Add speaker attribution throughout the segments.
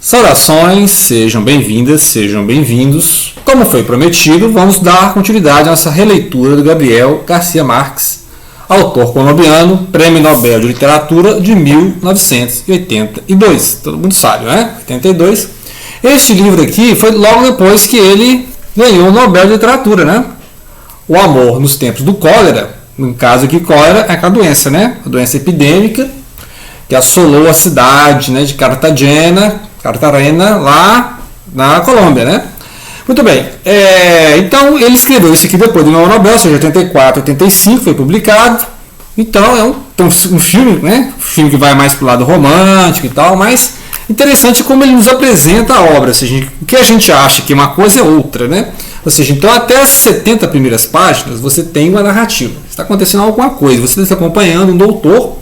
Speaker 1: Saudações, sejam bem-vindas, sejam bem-vindos. Como foi prometido, vamos dar continuidade à nossa releitura do Gabriel Garcia Marques, autor colombiano, Prêmio Nobel de Literatura de 1982. Todo mundo sabe, né? 82. Este livro aqui foi logo depois que ele ganhou o Nobel de Literatura, né? O Amor nos Tempos do Cólera. No caso aqui, cólera é aquela doença, né? A doença epidêmica que assolou a cidade, né, de Cartagena, lá na Colômbia, né? Muito bem. Então, ele escreveu isso aqui depois do Nobel, ou seja, 84, 85, foi publicado. Então, é um filme, né? Um filme que vai mais para o lado romântico e tal, mas interessante como ele nos apresenta a obra. Ou seja, o que a gente acha que uma coisa é outra, né? Ou seja, então até as 70 primeiras páginas você tem uma narrativa. Está acontecendo alguma coisa, você está acompanhando um doutor,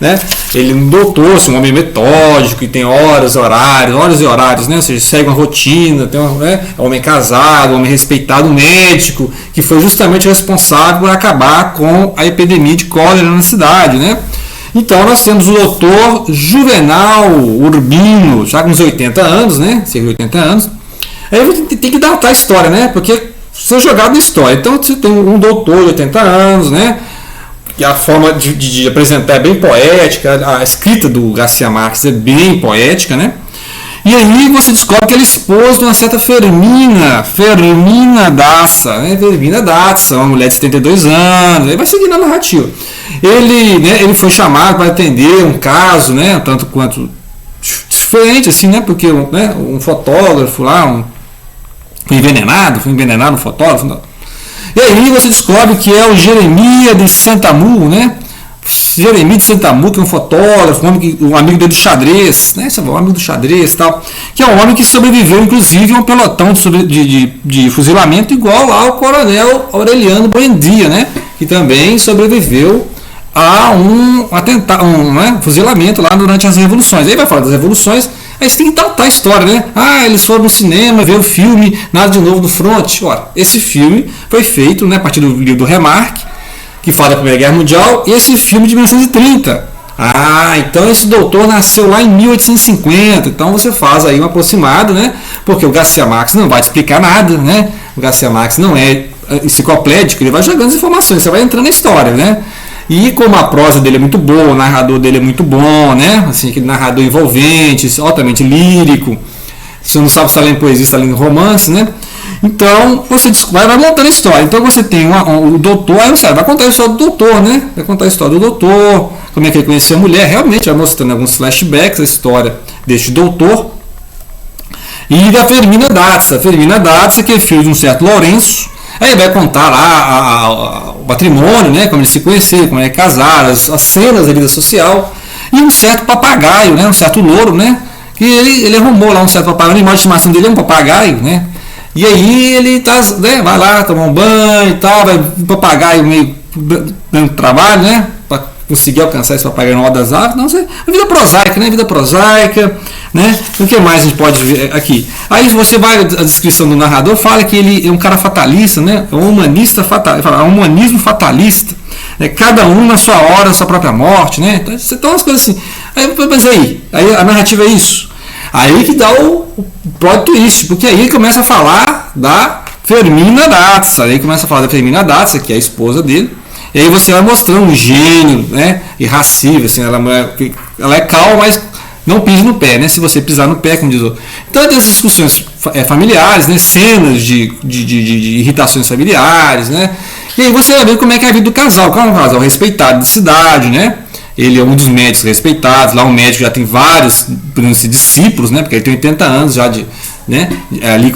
Speaker 1: né? Ele é um doutor, um homem metódico, e tem horas e horários, né? Ou seja, segue uma rotina, tem né? É um homem casado, um homem respeitado, um médico, que foi justamente responsável por acabar com a epidemia de cólera na cidade, né? Então nós temos o doutor Juvenal Urbino, já com uns 80 anos, né? Cerca de 80 anos. Aí você tem que datar a história, né? Porque você é jogado na história. Então você tem um doutor de 80 anos, né? E a forma de apresentar é bem poética, a escrita do Garcia Marques é bem poética, né? E aí você descobre que ele é esposo de uma certa Fermina Daza, né? Fermina Daza, uma mulher de 72 anos, aí vai seguindo a narrativa. Ele foi chamado para atender um caso, né? Tanto quanto diferente, assim, né? Porque né? Um fotógrafo lá, foi envenenado um fotógrafo. Não. E aí você descobre que é o Jeremias de Sentamu, né? Jeremias de Sentamu, que é um fotógrafo, um amigo dele do xadrez, né? Um amigo do xadrez e tal, que é um homem que sobreviveu, inclusive, a um pelotão de fuzilamento igual ao coronel Aureliano Buendia, né? Que também sobreviveu a um fuzilamento lá durante as revoluções. Aí vai falar das revoluções. Aí você tem que datar a história, né? Eles foram no cinema ver o filme Nada de Novo no Front. Ora, esse filme foi feito, né, a partir do livro do Remarque, que fala da Primeira Guerra Mundial, e esse filme de 1930. Então esse doutor nasceu lá em 1850. Então você faz aí um aproximado, né? Porque o Garcia Marques não vai te explicar nada, né? O Garcia Marques não é enciclopédico, ele vai jogando as informações, você vai entrando na história, né? E como a prosa dele é muito boa, o narrador dele é muito bom, né? Assim, aquele narrador envolvente, altamente lírico. Você não sabe se está lendo poesia, se está lendo romance, né? Então, você vai montando a história. Então, você tem o doutor, aí você vai contar a história do doutor, né? Vai contar a história do doutor, como é que ele conheceu a mulher. Realmente, vai mostrando alguns flashbacks, a história deste doutor. E da Fermina Daza. Fermina Daza, que é filho de um certo Lourenço. Aí vai contar lá o matrimônio, né, como eles se conheceram, como eles casaram, as cenas da vida social. E um certo papagaio, né, um certo louro, né, que ele arrumou lá um certo papagaio, o animal de estimação dele é um papagaio, né. E aí ele né, vai lá tomar um banho e tal, vai um papagaio meio dando trabalho, né, para conseguir alcançar esse papagaio no alto das árvores. Não sei, vida prosaica, né, vida prosaica. Né? O que mais a gente pode ver aqui? Aí você vai, a descrição do narrador fala que ele é um cara fatalista, né? É um humanista fatalista, é um humanismo fatalista, né? Cada um na sua hora, na sua própria morte, né? Então umas coisas assim. Mas aí a narrativa é isso. Aí que dá o plot twist, porque aí começa a falar da Fermina Daza, que é a esposa dele. E aí você vai mostrando um gênio, né? Irracível, assim, ela é calma, mas não pise no pé, né? Se você pisar no pé, como diz o outro. Então, tem essas discussões familiares, né? Cenas de irritações familiares, né? E aí você vai ver como é que é a vida do casal. Que é um casal respeitado de cidade, né? Ele é um dos médicos respeitados. Lá um médico já tem vários discípulos, né? Porque ele tem 80 anos já né? Ali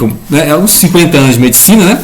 Speaker 1: é uns 50 anos de medicina, né?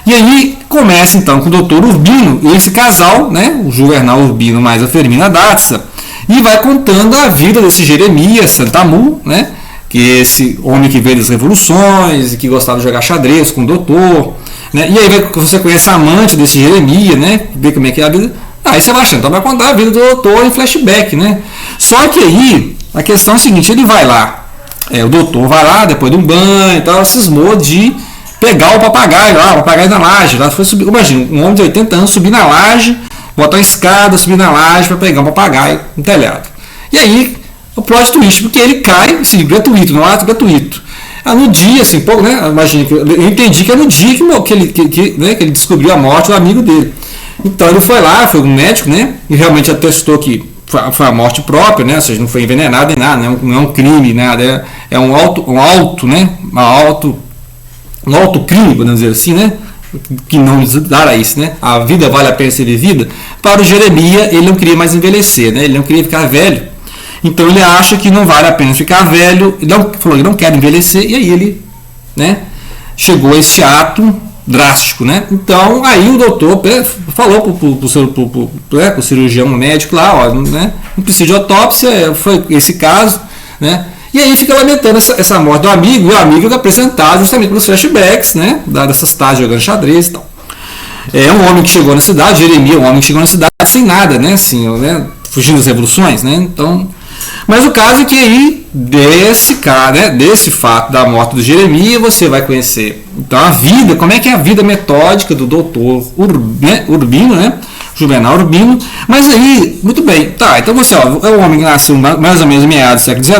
Speaker 1: E aí começa então com o doutor Urbino e esse casal, né? O Juvenal Urbino mais a Fermina Daza. E vai contando a vida desse Jeremias Sentamu, né? Que é esse homem que veio das revoluções e que gostava de jogar xadrez com o doutor, né? E aí você conhece a amante desse Jeremias, né? Vê como é que é a vida. Aí você vai achando, então vai contar a vida do doutor em flashback, né? Só que aí a questão é a seguinte: ele vai lá, o doutor vai lá depois de um banho e tal, cismou de pegar o papagaio na laje. Lá foi subir, imagina, um homem de 80 anos subir na laje, botar uma escada, subir na laje para pegar um papagaio no telhado. E aí O plot twist, porque ele cai, assim, gratuito, no ato gratuito. No dia, assim, pouco, né? Imagina, eu entendi que é no dia que ele descobriu a morte do amigo dele. Então ele foi lá, foi um médico, né? E realmente atestou que foi a morte própria, né? Ou seja, não foi envenenado nem nada, não é um crime, nada. É um alto, né? Um alto crime, podemos dizer assim, né? Que não dará isso, né? A vida vale a pena ser vivida. Para o Jeremias, ele não queria mais envelhecer, né? Ele não queria ficar velho. Então ele acha que não vale a pena ficar velho. Ele falou que não quer envelhecer, e aí ele, né, chegou a esse ato drástico, né? Então aí o doutor falou pro cirurgião médico lá, ó, né, não precisa de autópsia, foi esse caso, né? E aí fica lamentando essa morte do amigo, e o amigo é apresentado justamente pelos flashbacks, né, dessas tardes jogando xadrez e tal. É um homem que chegou na cidade, Jeremias, um homem que chegou na cidade sem nada, né, assim, né, fugindo das revoluções, né? Então, mas o caso é que aí, desse fato da morte do Jeremias, você vai conhecer então a vida, como é que é a vida metódica do doutor Urbino, né? Juvenal Urbino. Mas aí, muito bem, tá, então você, ó, é um homem que nasceu mais ou menos em meados do século XIX,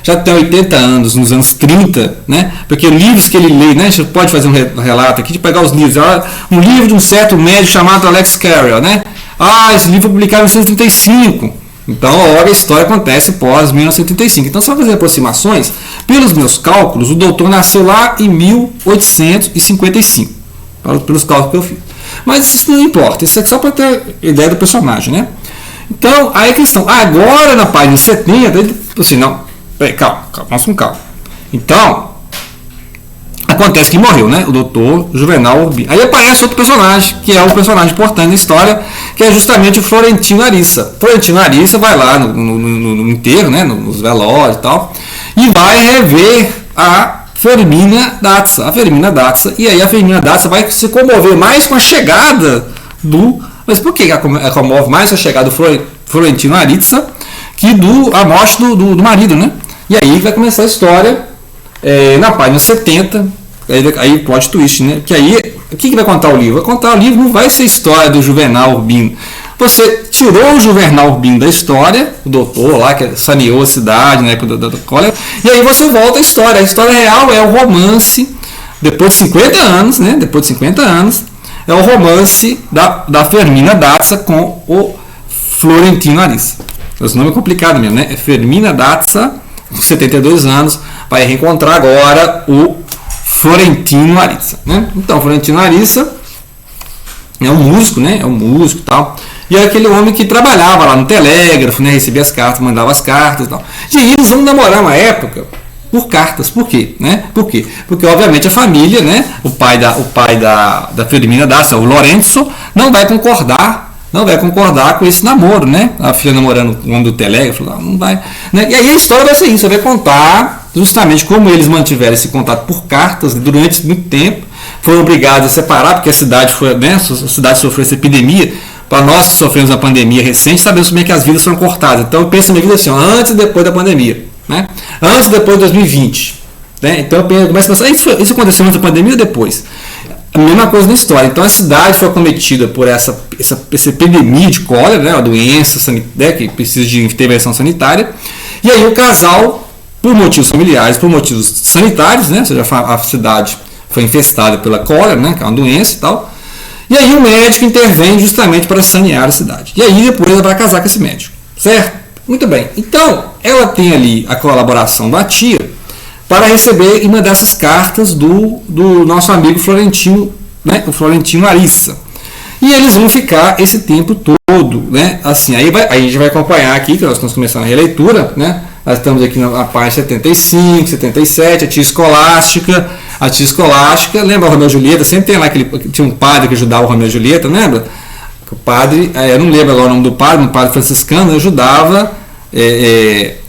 Speaker 1: já tem 80 anos, nos anos 30, né? Porque livros que ele lê, né? Você pode fazer um relato aqui de pegar os livros, um livro de um certo médico chamado Alex Carrel, né? Esse livro foi publicado em 1935. Então, a história acontece pós 1935. Então, só fazer aproximações, pelos meus cálculos, o doutor nasceu lá em 1855, pelos cálculos que eu fiz. Mas isso não importa, isso é só para ter ideia do personagem, né? Então, aí a questão, agora na página 70, ele assim, não, calma, vamos com calma. Então, acontece que morreu, né? O doutor Juvenal Urbino. Aí aparece outro personagem, que é um personagem importante na história, que é justamente o Florentino Arissa. Florentino Arissa vai lá no enterro, né? Nos velórios e tal, e vai rever a Fermina Daza. E aí a Fermina Daza vai se comover mais com a chegada do... Mas por que ela comove mais com a chegada do Florentino Arissa que a morte do marido, né? E aí vai começar a história na página 70. Aí plot twist, né? Que aí, o que vai contar o livro? Vai contar o livro, não vai ser a história do Juvenal Urbino. Você tirou o Juvenal Urbino da história, o doutor lá que saneou a cidade, né, da cólera, e aí você volta à história. A história real é o romance, depois de 50 anos, né? Depois de 50 anos, é o romance da Fermina Daza com o Florentino Arissa. Esse nome é complicado mesmo, né? É Fermina Daza, com 72 anos, vai reencontrar agora o Florentino Arissa, né? Então, Florentino Arissa é um músico, né? É um músico e tal. E é aquele homem que trabalhava lá no telégrafo, né? Recebia as cartas, mandava as cartas e tal. E aí eles vão namorar uma época por cartas. Por quê? Né? Por quê? Porque, obviamente, a família, né? O pai da Fermina Daza, o Lorenzo, não vai concordar com esse namoro, né? A filha namorando o homem do telégrafo, não vai. Né? E aí a história vai ser isso, vai contar justamente como eles mantiveram esse contato por cartas durante muito tempo, foram obrigados a separar, porque a cidade sofreu essa epidemia. Para nós que sofremos a pandemia recente, sabemos como é que as vidas foram cortadas. Então eu penso na minha vida assim, antes e depois da pandemia, né? Antes e depois de 2020. Né? Então eu começo a pensar, isso aconteceu antes da pandemia ou depois? A mesma coisa na história. Então a cidade foi acometida por essa epidemia de cólera, né? Uma doença que precisa de intervenção sanitária. E aí o casal, por motivos familiares, por motivos sanitários, né? Ou seja, a cidade foi infestada pela cólera, né? Que é uma doença e tal. E aí o médico intervém justamente para sanear a cidade. E aí depois ela vai casar com esse médico. Certo? Muito bem. Então, ela tem ali a colaboração da tia para receber e mandar essas cartas do nosso amigo Florentino, né? O Florentino Arissa. E eles vão ficar esse tempo todo, né? Assim, aí a gente vai acompanhar aqui, que nós estamos começando a releitura, né? Nós estamos aqui na página 75, 77, a tia escolástica. A tia escolástica, lembra o Romeu e Julieta? Sempre tem lá tinha um padre que ajudava o Romeu e Julieta, lembra? O padre, eu não lembro agora o nome do padre, um padre franciscano, ajudava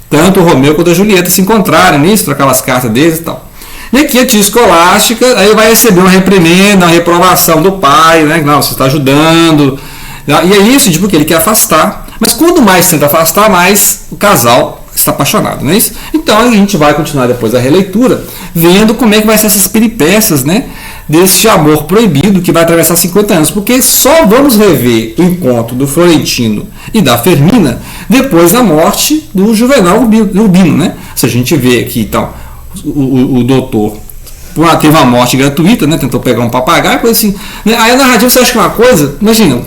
Speaker 1: tanto o Romeu quanto a Julieta se encontrarem nisso, trocar as cartas deles e tal. E aqui a tia escolástica aí vai receber uma reprimenda, uma reprovação do pai, né? Não, você está ajudando. E é isso, porque ele quer afastar. Mas quando mais tenta afastar, mais o casal está apaixonado, não é isso? Então a gente vai continuar depois da releitura, vendo como é que vai ser essas peripécias, né, desse amor proibido que vai atravessar 50 anos, porque só vamos rever o encontro do Florentino e da Fermina depois da morte do Juvenal Urbino, né? Se a gente vê aqui, então, o doutor teve uma morte gratuita, né? Tentou pegar um papagaio, coisa assim. Né? Aí a narrativa, você acha que é uma coisa? Imagina,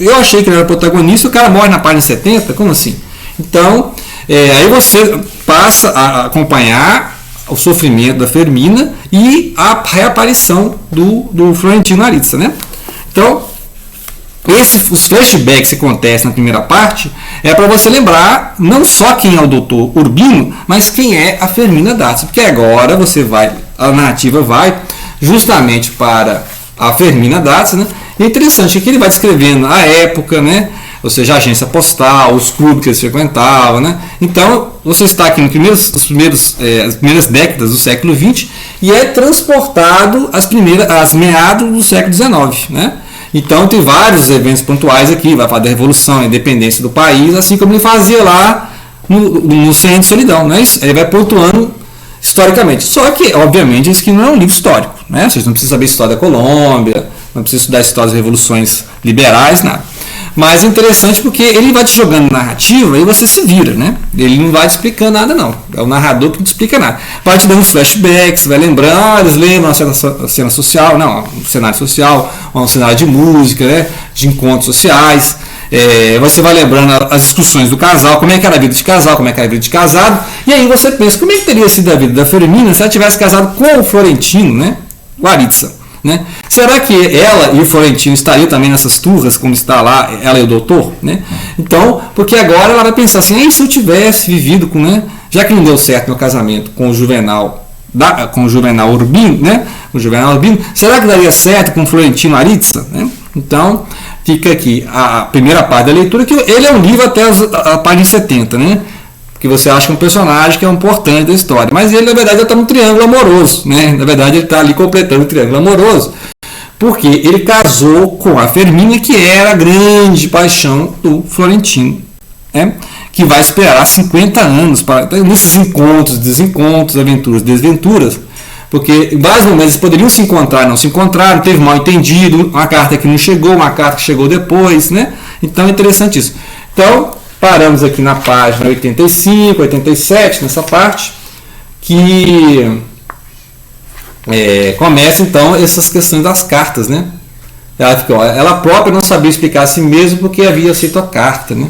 Speaker 1: eu achei que ele era protagonista, o cara morre na página 70, como assim? Então, aí você passa a acompanhar o sofrimento da Fermina e a reaparição do Florentino Aritza, né? Então, os flashbacks que acontecem na primeira parte é para você lembrar não só quem é o doutor Urbino, mas quem é a Fermina Daza, porque agora a narrativa vai justamente para a Fermina Daza, né? E é interessante que ele vai descrevendo a época, né? Ou seja, a agência postal, os clubes que eles frequentavam, né? Então, você está aqui nas primeiras décadas do século XX e é transportado às meados do século XIX, né? Então, tem vários eventos pontuais aqui, vai falar da Revolução, a independência do país, assim como ele fazia lá no 100 anos de solidão, não é isso? Ele vai pontuando historicamente. Só que, obviamente, isso aqui não é um livro histórico, né? Vocês não precisam saber a história da Colômbia, não precisam estudar a história das revoluções liberais, nada. Mas é interessante porque ele vai te jogando narrativa e você se vira, né? Ele não vai te explicando nada, não. É o narrador que não te explica nada. Vai te dando flashbacks, vai lembrando, eles lembram a cena social, não, um cenário social, um cenário de música, né? De encontros sociais. Você vai lembrando as discussões do casal, como é que era a vida de casal, como é que era a vida de casado. E aí você pensa, como é que teria sido a vida da Fermina se ela tivesse casado com o Florentino, né? O Aritza. Né? Será que ela e o Florentino estariam também nessas turras, como está lá, ela e o doutor? Né? Então, porque agora ela vai pensar assim, se eu tivesse vivido com, né, já que não deu certo meu casamento com o Juvenal Urbino, né? O Juvenal Urbino, será que daria certo com o Florentino Aritza? Né? Então, fica aqui a primeira parte da leitura, que ele é um livro até a página 70, né? Que você acha que é um personagem que é importante da história. Mas ele, na verdade, está no triângulo amoroso. Né? Na verdade, ele está ali completando o triângulo amoroso. Porque ele casou com a Fermina, que era a grande paixão do Florentino. Né? Que vai esperar 50 anos nesses encontros, desencontros, aventuras, desventuras. Porque em vários momentos eles poderiam se encontrar, não se encontraram, teve mal entendido, uma carta que não chegou, uma carta que chegou depois. Né? Então é interessante isso. Então, paramos aqui na página 85, 87, nessa parte, que começa então essas questões das cartas, né? Ela própria não sabia explicar a si mesma porque havia aceito a carta, né?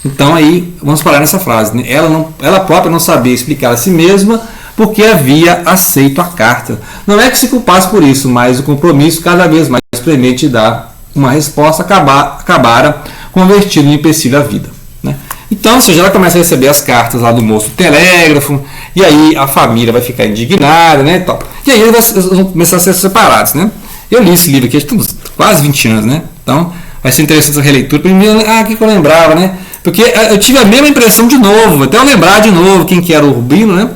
Speaker 1: Então aí, vamos parar nessa frase, né? Ela própria não sabia explicar a si mesma porque havia aceito a carta. Não é que se culpasse por isso, mas o compromisso cada vez mais premente dar uma resposta acabara convertido em empecilho à vida. Né? Então, ou seja, ela começa a receber as cartas lá do moço do telégrafo, e aí a família vai ficar indignada, né? E aí eles vão começar a ser separados. Né? Eu li esse livro aqui há quase 20 anos, né? Então vai ser interessante essa releitura. Primeiro, o que eu lembrava, né? Porque eu tive a mesma impressão de novo, até eu lembrar de novo quem que era o Urbino, né?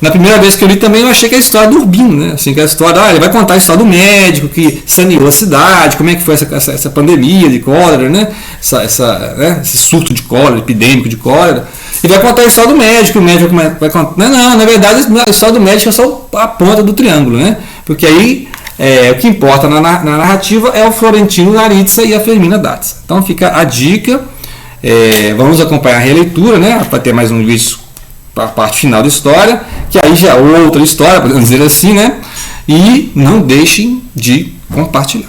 Speaker 1: Na primeira vez que eu li também eu achei que era a história do Urbino, né? Assim, que a história, ele vai contar a história do médico que saneou a cidade, como é que foi essa pandemia de cólera, né? Esse surto de cólera, epidêmico de cólera. E vai contar a história do médico, o médico vai contar. Não, na verdade a história do médico é só a ponta do triângulo, né? Porque aí o que importa na narrativa é o Florentino Aritza e a Fermina Daza. Então fica a dica, vamos acompanhar a releitura, né? Para ter mais um vídeo para a parte final da história, que aí já é outra história, podemos dizer assim, né? E não deixem de compartilhar.